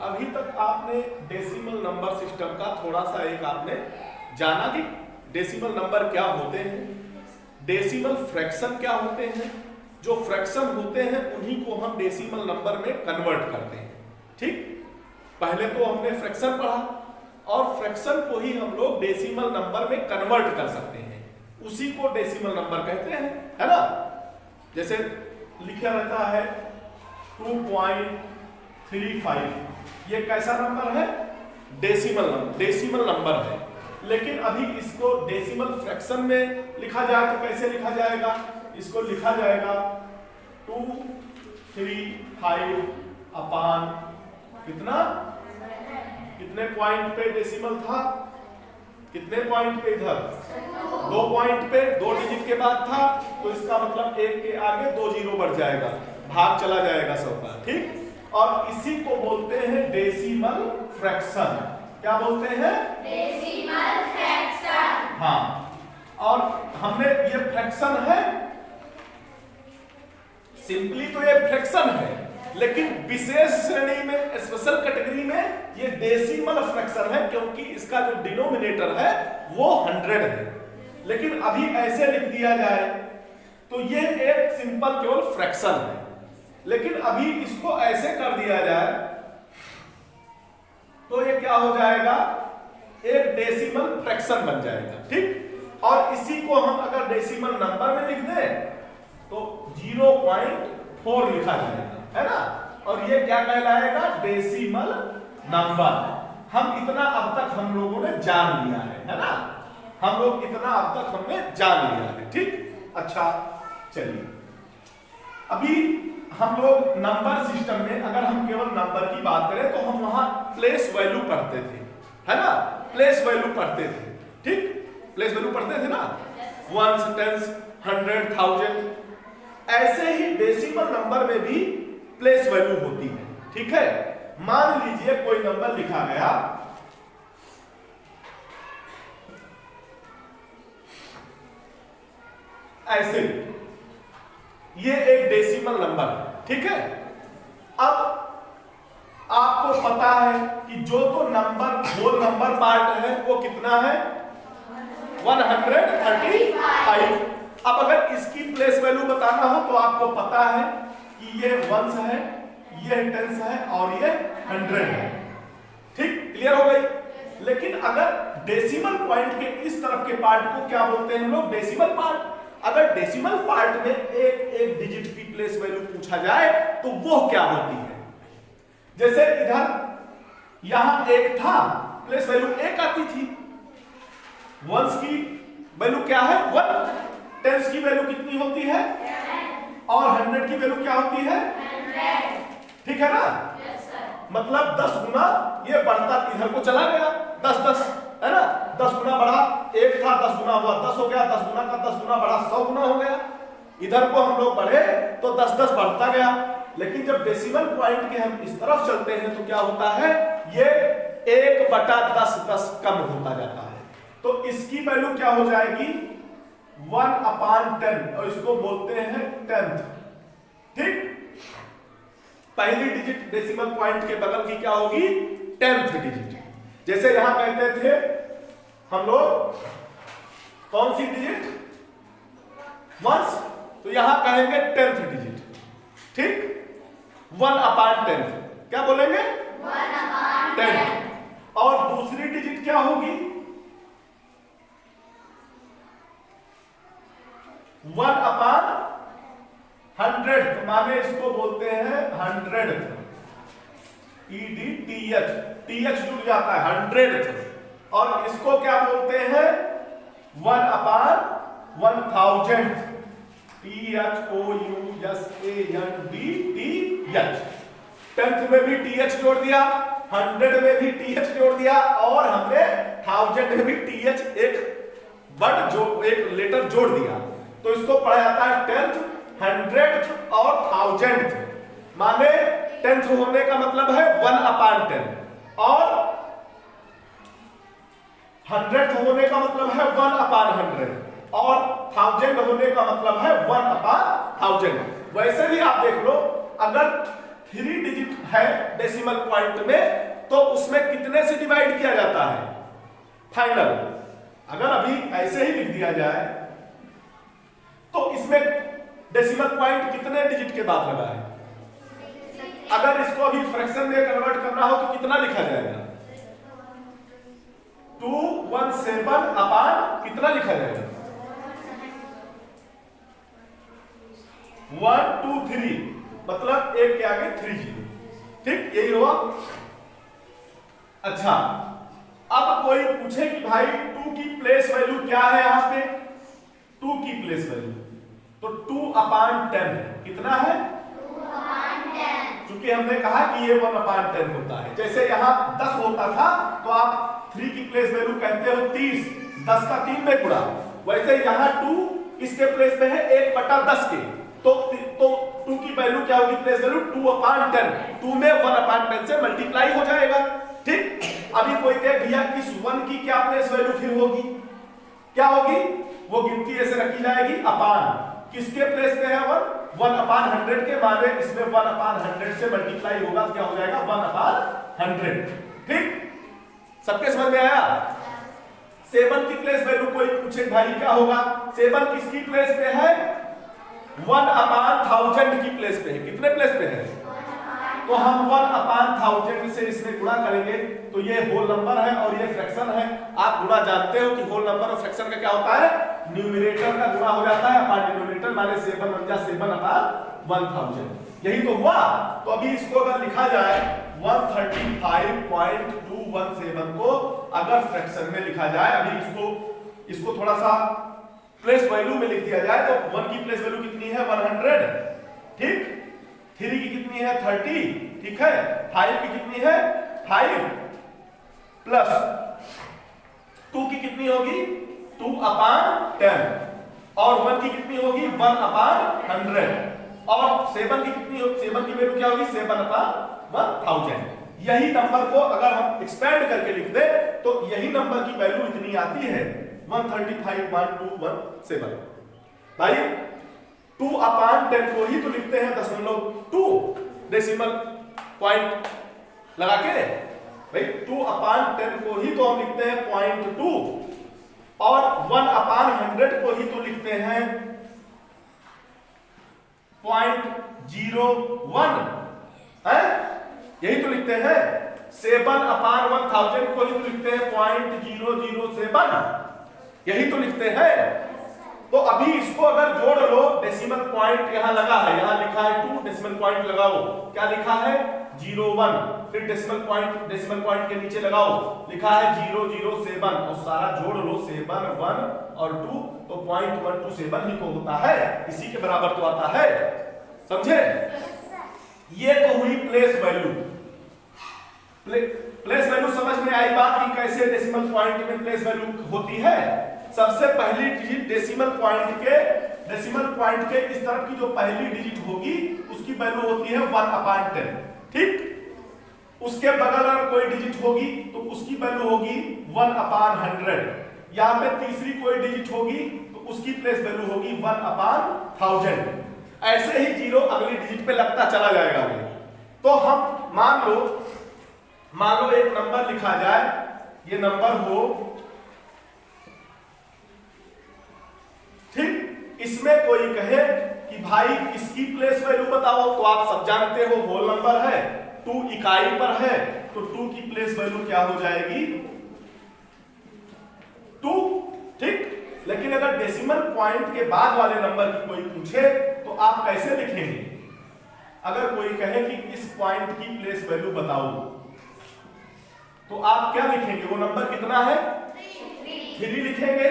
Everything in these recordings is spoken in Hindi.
अभी तक आपने डेसिमल नंबर सिस्टम का थोड़ा सा एक आपने जाना कि डेसिमल नंबर क्या होते हैं, डेसिमल फ्रैक्शन क्या होते हैं, जो फ्रैक्शन होते हैं उन्हीं को हम डेसिमल नंबर में कन्वर्ट करते हैं। ठीक, पहले तो हमने फ्रैक्शन पढ़ा और फ्रैक्शन को ही हम लोग डेसिमल नंबर में कन्वर्ट कर सकते हैं, उसी को डेसिमल नंबर कहते हैं, है ना। जैसे लिखा रहता है 2.35, ये कैसा नंबर है, डेसिमल नंबर है। लेकिन अभी इसको डेसिमल फ्रैक्शन में लिखा जाए तो कैसे लिखा जाएगा, इसको लिखा जाएगा 235 अपान कितना, कितने पॉइंट पे डेसिमल था, कितने पॉइंट पे इधर 2 पॉइंट पे, 2 डिजिट के बाद था, तो इसका मतलब 1 के आगे 2 जीरो बढ़ जाएगा, भाग चला जाएगा सबका। ठीक, और इसी को बोलते हैं डेसिमल फ्रैक्शन। क्या बोलते हैं, डेसिमल फ्रैक्शन। हाँ, और हमने ये फ्रैक्शन है, सिंपली तो ये फ्रैक्शन है, लेकिन विशेष श्रेणी में, स्पेशल कैटेगरी में ये डेसिमल फ्रैक्शन है, क्योंकि इसका जो डिनोमिनेटर है वो 100 है। लेकिन अभी ऐसे लिख दिया जाए तो ये एक सिंपल केवल फ्रैक्शन है, लेकिन अभी इसको ऐसे कर दिया जाए तो ये क्या हो जाएगा, एक डेसिमल फ्रैक्शन बन जाएगा। ठीक, और इसी को हम अगर डेसिमल नंबर में लिख दें तो 0.4 लिखा जाएगा, है ना। और ये क्या कहलाएगा, डेसिमल नंबर। हम इतना अब तक हम लोगों ने जान लिया है ना, हम लोग इतना अब तक हमने जान लिया है। ठीक, अच्छा चलिए, अभी हम लोग नंबर सिस्टम में अगर हम केवल नंबर की बात करें तो हम वहां प्लेस वैल्यू पढ़ते थे, है ना, प्लेस वैल्यू पढ़ते थे। ठीक, प्लेस वैल्यू पढ़ते थे ना, 1, 10, 100, 1000। ऐसे ही डेसिमल नंबर में भी प्लेस वैल्यू होती है। ठीक है, मान लीजिए कोई नंबर लिखा गया ऐसे, ये एक डेसिमल नंबर है। ठीक है, अब आपको पता है कि जो तो नंबर होल नंबर पार्ट है वो कितना है, 135। अब अगर इसकी प्लेस वैल्यू बताना हो तो आपको पता है कि ये 1s है, ये 10s है और ये 100 है। ठीक, क्लियर हो गई। लेकिन अगर डेसिमल पॉइंट के इस तरफ के पार्ट को क्या बोलते हैं हम लोग, डेसिमल पार्ट। अगर डेसिमल पार्ट में एक डिजिट की प्लेस वैल्यू पूछा जाए तो वो क्या होती है, जैसे इधर यहां 1 था, प्लेस वैल्यू 1 आती थी, 1s की वैल्यू क्या है 1, 10s की वैल्यू कितनी होती है, और 100 की वैल्यू क्या होती है 100। ठीक है ना, मतलब 10 गुना ये बढ़ता इधर को चला गया, 10 है ना, 10 गुना बढ़ा, 1 था 10 गुना हुआ 10 हो गया, 10 गुना का 10 गुना बढ़ा 100 गुना हो गया। इधर को हम लोग बढ़े तो 10 बढ़ता गया। लेकिन जब डेसिमल पॉइंट के हम इस तरफ चलते हैं तो क्या होता है, ये 1/10 कम होता जाता है। तो इसकी वैल्यू क्या हो जाएगी 1/10, और इसको बोलते हैं 10th। ठीक, पहली डिजिट डेसिमल पॉइंट के बगल की क्या होगी 10th डिजिट। जैसे यहां कहते थे हम लोग कौन सी डिजिट 1s, तो यहां कहेंगे 10th डिजिट। ठीक, 1/10 क्या बोलेंगे 1/10। और दूसरी डिजिट क्या होगी 1/100, माने इसको बोलते हैं 100th, EDTH, TH जुड़ जाता है 100th। और इसको क्या बोलते हैं 1/1000th, THOUSANDTH। 10th में भी TH जोड़ दिया, 100 में भी TH जोड़ दिया, और हमने 1000 में भी TH एक वर्ड जो एक लेटर जोड़ दिया। तो इसको पढ़ा जाता है 10th, 100th और 1000th। माने 10th होने का मतलब है 1/10, और 100th होने का मतलब है 1/100, और 1000 होने का मतलब है 1/1000। वैसे भी आप देख लो, अगर 3 डिजिट है डेसिमल पॉइंट में तो उसमें कितने से डिवाइड किया जाता है फाइनल। अगर अभी ऐसे ही लिख दिया जाए तो इसमें डेसिमल पॉइंट कितने डिजिट के बाद लगा है। अगर इसको अभी फ्रैक्शन में कन्वर्ट करना हो तो कितना लिखा जाएगा 217 अपान कितना लिखा जाएगा 1 2 3 मतलब एक के आगे 3 0। ठीक यही हुआ। अच्छा अब कोई पूछे कि भाई 2 की प्लेस वैल्यू क्या है यहां पे 2 की प्लेस वैल्यू तो 2/10 कितना है 2/10। क्योंकि हमने कहा कि ये 1/10 होता है। जैसे यहां 10 होता था तो आप 3 की प्लेस वैल्यू कहते हो 30 10 का 3 में गुणा। वैसे यहां 2 किसके प्लेस में है 1/10 के तो 2 की वैल्यू क्या होगी प्लेस वैल्यू 2/10 2 में 1/10 से मल्टीप्लाई हो जाएगा। ठीक अभी कोई कहे भैया इस 1 की क्या प्लेस वैल्यू फिर होगी क्या होगी वो गिनती ऐसे रखी जाएगी अपान किसके प्लेस पे है 1/100 के माने इसमें 1/100 से मल्टीप्लाई होगा क्या हो जाएगा 1/100। ठीक सबके समझ में आया। 7 की प्लेस वैल्यू कोई पूछे भाई क्या होगा 7 किसकी प्लेस पे है 1/1000 की प्लेस पे है। कितने प्लेस पे है तो हम 1/1000 से इसमें गुणा करेंगे तो ये होल नंबर है और ये फ्रैक्शन है। आप गुणा जानते हो कि होल नंबर और फ्रैक्शन का क्या होता है न्यूमरेटर का गुणा हो जाता है अपान डिनोमिनेटर माने 7 बन जा 7/1000 यही तो हुआ। तो अभी इसको अगर लिखा जाए 135.217 को अगर फ्रैक्शन में लिखा जाए अभी इसको थोड़ा सा प्लेस वैल्यू में लिख दिया जाए तो 1 की प्लेस वैल्यू कितनी है 100। ठीक 3 की कितनी है 30। ठीक है 5 की कितनी है 5 प्लस 2 की कितनी होगी 2/10 और 1 की कितनी होगी 1/100 और 7 की कितनी होगी 7 की वैल्यू क्या होगी 7/1000। यही नंबर को अगर हम एक्सपेंड करके लिख दे तो यही नंबर की वैल्यू इतनी आती है 135.217। भाई 2/10 को ही तो लिखते हैं 0.2 डेसिमल पॉइंट लगा के। भाई 2/10 को ही तो हम लिखते हैं 0.2 और 1/100 को ही तो लिखते हैं 0.01 है यही तो लिखते हैं। 7/1000 को ही तो लिखते हैं 0.007 यही तो लिखते हैं। तो अभी इसको अगर जोड़ लो डेसिमल पॉइंट यहां लगा है यहां लिखा है 2 डेसिमल पॉइंट लगाओ क्या लिखा है 01 फिर डेसिमल पॉइंट के नीचे लगाओ लिखा है 007 और सारा जोड़ लो 7 1 और 2 तो 0.127 ही तो होता है इसी के बराबर तो आता है। समझे ये तो हुई प्लेस वैल्यू। प्लेस वैल्यू समझ में आई बात कि कैसे डेसिमल पॉइंट में प्लेस वैल्यू होती है। सबसे पहली डिजिट डेसिमल पॉइंट के इस तरफ की जो पहली डिजिट होगी उसकी वैल्यू होती है 1/10। ठीक उसके बगल अगर कोई डिजिट होगी तो उसकी वैल्यू होगी 1/100। यहां पे तीसरी कोई डिजिट होगी तो उसकी प्लेस वैल्यू होगी 1/1000। ऐसे ही जीरो अगली डिजिट पे लगता चला जाएगा। तो हम मान लो एक नंबर लिखा जाए ये नंबर हो ठीक इसमें कोई कहे कि भाई इसकी प्लेस वैल्यू बताओ तो आप सब जानते हो होल नंबर है 2 इकाई पर है तो 2 की प्लेस वैल्यू क्या हो जाएगी 2। ठीक लेकिन अगर डेसिमल पॉइंट के बाद वाले नंबर की कोई पूछे तो आप कैसे लिखेंगे। अगर कोई कहे कि इस पॉइंट की प्लेस वैल्यू बताओ तो आप क्या लिखेंगे वो नंबर कितना है 3 लिखेंगे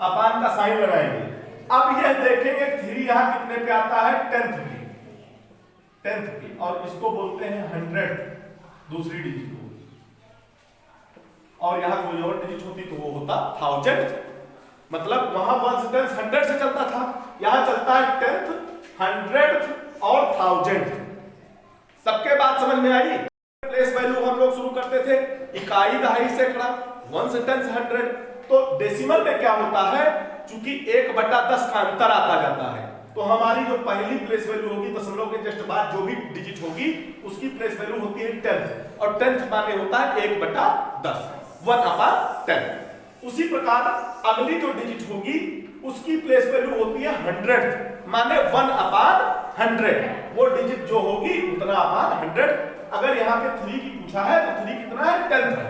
अपान का साइन लगाएंगे। अब यह देखेंगे 3 यहां कितने पे आता है 10th पे और इसको बोलते हैं 100 दूसरी डिजिट को और यहां कोई और डिजिट होती तो वो होता 1000। मतलब वहां 1 से 10 100 से चलता था यहां चलता है 10th 100th और 1000। सबके बात समझ में आई। प्लेस वैल्यू हम लोग शुरू करते थे इकाई दहाई सैकड़ा 1 से 10 से 100। तो डेसिमल में क्या होता है चूंकि 1/10 का अंतर आता जाता है तो हमारी जो पहली प्लेस वैल्यू होगी दशमलव के जस्ट बाद जो भी डिजिट होगी उसकी प्लेस वैल्यू होती है 10th और 10th माने होता है 1/10 1/10। उसी प्रकार अगली जो डिजिट होगी उसकी प्लेस वैल्यू होती है 100th माने 1/100 वो डिजिट जो होगी उतना अपान 100। अगर यहाँ पे 3 की पूछा है तो 3 कितना है 10th है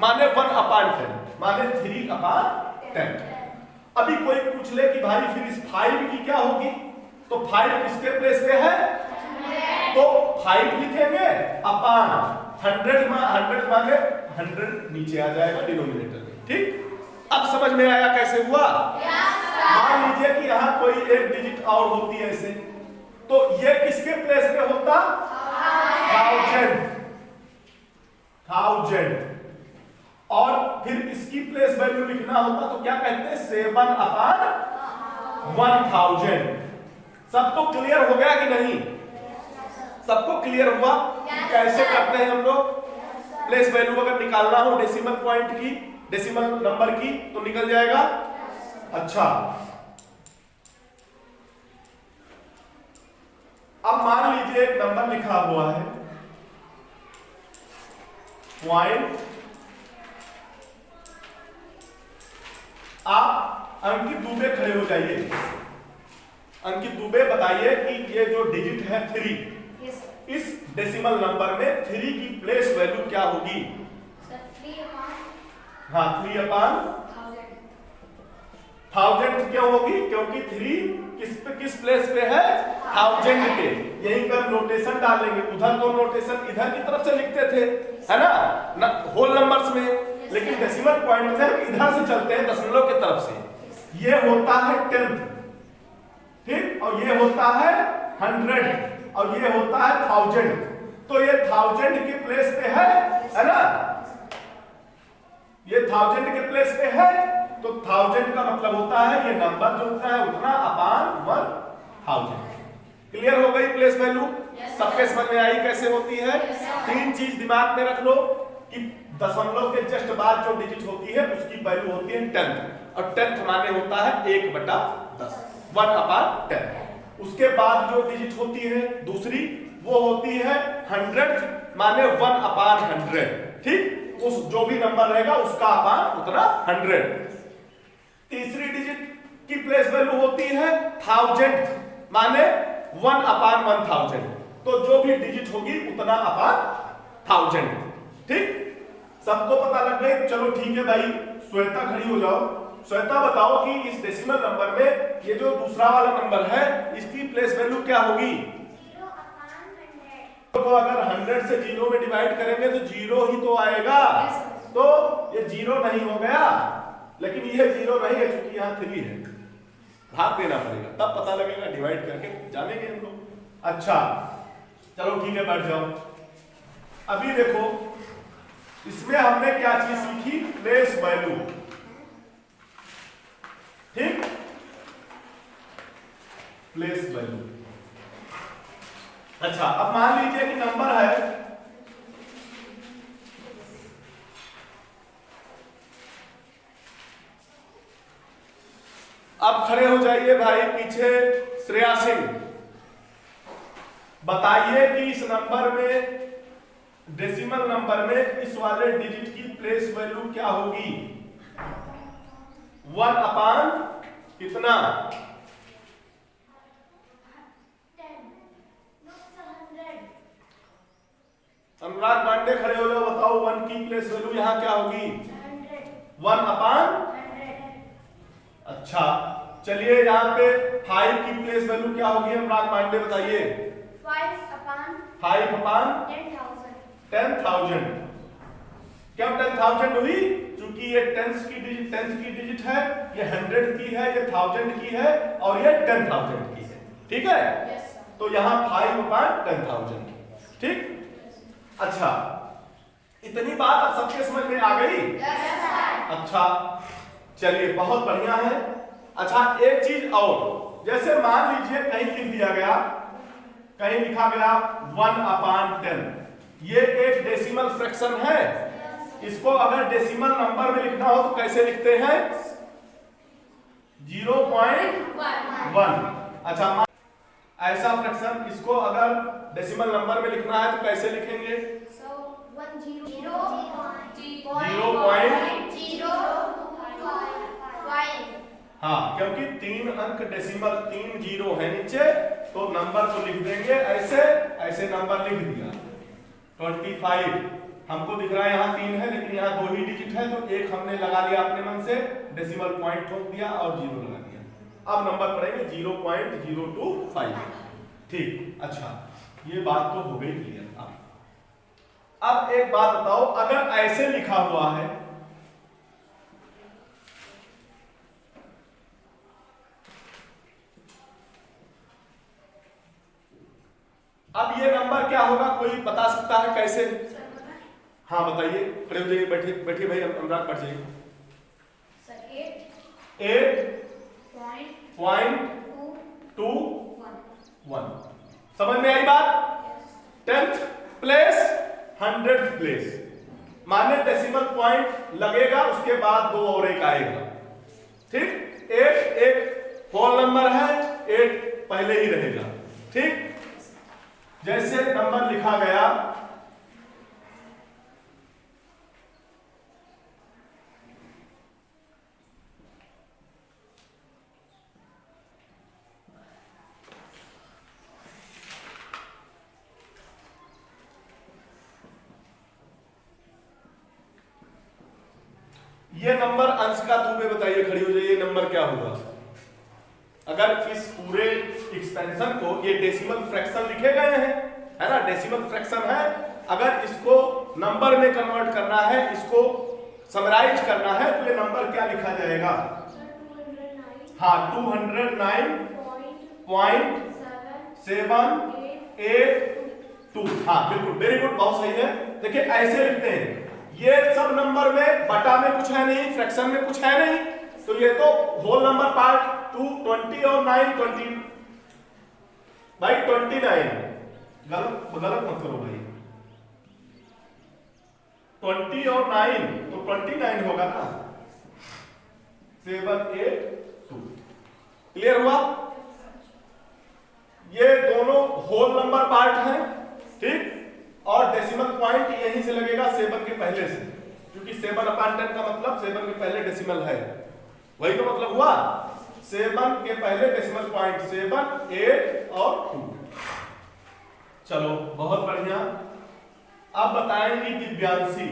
माने 1/10 माने 3/10। अभी कोई पूछ ले कि भाई फिर इस 5 की क्या होगी तो 5 किसके प्लेस पे है तो 5 लिखेंगे अपान 100 माने 100 नीचे आ जाएगा डिनोमिनेटर में। ठीक अब समझ में आया कैसे हुआ? मान लीजिए कि यहाँ कोई एक डिजिट और होती है ऐसे तो ये किसके प्लेस पे होता 1000 और फिर इसकी प्लेस वैल्यू लिखना होता तो क्या कहते हैं 7/1000। सबको क्लियर हो गया कि नहीं? सबको क्लियर हुआ कैसे करते हैं हम लोग? प्लेस वैल्यू अगर निकालना हो डेसिमल पॉइंट की डेसिमल नंबर की तो निकल जाएगा। अच्छा अब मान लीजिए एक नंबर लिखा हुआ है पॉइंट। आप अंकित दुबे खड़े हो जाइए। अंकित दुबे बताइए कि ये जो डिजिट है 3 इस डेसिमल नंबर में 3 की प्लेस वैल्यू क्या होगी? हाँ 3/1000 क्यों होगी? क्योंकि 3 किस प्लेस पे है 1000 पे। यहीं पर नोटेशन डालेंगे। उधर तो नोटेशन इधर की तरफ से लिखते थे है ना होल नंबर्स में, लेकिन डेसिमल पॉइंट से इधर से चलते हैं दशमलव के तरफ से। ये होता है 10th ठीक और ये होता है 100 और ये होता है 1000। तो ये 1000 के प्लेस पे है ना ये 1000 के प्लेस पे है तो 1000 का मतलब होता है ये नंबर जो होता है उतना अपान 1000। क्लियर हो गई प्लेस वैल्यू? सबके समझ में आई कैसे होती है? 3 चीज दिमाग में रख लो कि दशमलव के जस्ट बाद जो डिजिट होती है उसकी वैल्यू होती है 10th और 10th माने होता है 1/10 1/10। उसके बाद जो डिजिट होती है दूसरी वो होती है 100 माने 1/100 ठीक उस जो भी नंबर रहेगा उसका अपान उतना 100। तीसरी डिजिट की प्लेस वैल्यू होती है 1000 माने 1/1000 तो जो भी डिजिट होगी उतना अपान 1000। ठीक सबको पता लग गई? चलो ठीक है भाई श्वेता खड़ी हो जाओ। श्वेता बताओ कि इस डेसिमल नंबर में ये जो दूसरा वाला नंबर है इसकी प्लेस वैल्यू क्या होगी? 0/100 तो अगर 100 से 0 में डिवाइड करेंगे तो 0 ही तो आएगा तो ये 0 नहीं हो गया लेकिन ये 0 नहीं है क्योंकि यहाँ 3 है। भाग देना पड़ेगा तब पता लगेगा डिवाइड करके जानेंगे हम लोग। अच्छा चलो ठीक है बैठ जाओ। अभी देखो इसमें हमने क्या चीज सीखी? Place value. ठीक प्लेस वैल्यू। अच्छा अब मान लीजिए कि नंबर है अब खड़े हो जाइए भाई पीछे श्रेया सिंह। बताइए कि इस नंबर में डेसिमल नंबर में इस वाले डिजिट की प्लेस वैल्यू क्या होगी? 1/10 कितना? 100। अनुराग पांडे खड़े हो जाओ बताओ 1 की प्लेस वैल्यू यहाँ क्या होगी? 1/100। अच्छा चलिए यहाँ पे 5 की प्लेस वैल्यू क्या होगी? अनुराग पांडे बताइए। 5/10,000 क्यों 10,000 हुई? क्योंकि ये 10th की डिजिट है, ये 100 की है, ये 1000 की है और ये 10,000 की है। ठीक है तो यहाँ 5/10,000। ठीक अच्छा इतनी बात अब सबके समझ में आ गई? अच्छा चलिए बहुत बढ़िया है। अच्छा एक चीज और जैसे मान लीजिए कहीं लिख दिया गया कहीं लिखा गया 1/10 ये एक डेसिमल फ्रैक्शन है। इसको अगर डेसिमल नंबर में लिखना हो तो कैसे लिखते हैं? 0.1। अच्छा, ऐसा फ्रैक्शन इसको अगर डेसिमल नंबर में लिखना है तो कैसे लिखेंगे? 0.0 हाँ, क्योंकि 3 अंक डेसिमल 3 जीरो है नीचे, तो नंबर को लिख देंगे ऐसे, ऐसे नंबर लिख दिया 25। हमको दिख रहा है यहाँ 3 है, लेकिन यहाँ 2 ही डिजिट है, तो एक हमने लगा लिया अपने मन से, डेसिमल पॉइंट ठोक दिया और 0 लगा दिया। अब नंबर पड़ेंगे 0.025। ठीक, अच्छा, ये बात तो हो गई क्लियर। अब एक बात बताओ, अगर ऐसे लिखा हुआ है, अब ये नंबर क्या होगा, कोई बता सकता है कैसे? हाँ बताइए, खड़े हो जाइए, बैठिए बैठिए भाई, अनुराग बैठ जाइए। 8.21 समझ में आई बात? 10th प्लेस 100th प्लेस, माने डेसिमल पॉइंट लगेगा, उसके बाद 2 और 1 आएगा। ठीक, 8 एक होल नंबर है, 8 पहले ही रहेगा। ठीक, जैसे नंबर लिखा गया ये नंबर अंश का दुबे, बताइए, खड़ी हो जाइए, नंबर क्या होगा? अगर इस पूरे एक्सपेंशन को, ये डेसिमल फ्रैक्शन लिखे गए हैं, है ना, डेसिमल फ्रैक्शन है, अगर इसको नंबर में कन्वर्ट करना है, इसको समराइज करना है, तो ये नंबर क्या लिखा जाएगा? हाँ, 209.782। हाँ बिल्कुल, वेरी गुड, बहुत सही है। देखिए ऐसे लिखते हैं, ये सब नंबर में बटा में कुछ है नहीं, फ्रैक्शन में कुछ है नहीं, तो ये तो होल नंबर पार्ट 220 और 9 20 भाई 29, गलत मत करो भाई, 20 और 9 तो 29 होगा ना, 782। क्लियर हुआ? ये दोनों होल नंबर पार्ट हैं, ठीक, और डेसिमल पॉइंट यहीं से लगेगा 7 के पहले से, क्योंकि 7/10 का मतलब 7 के पहले डेसिमल है, वही तो मतलब हुआ। 7 के पहले डेसिमल पॉइंट 7, 8 और 2। चलो बहुत बढ़िया। अब बताएंगी दिव्यांशी,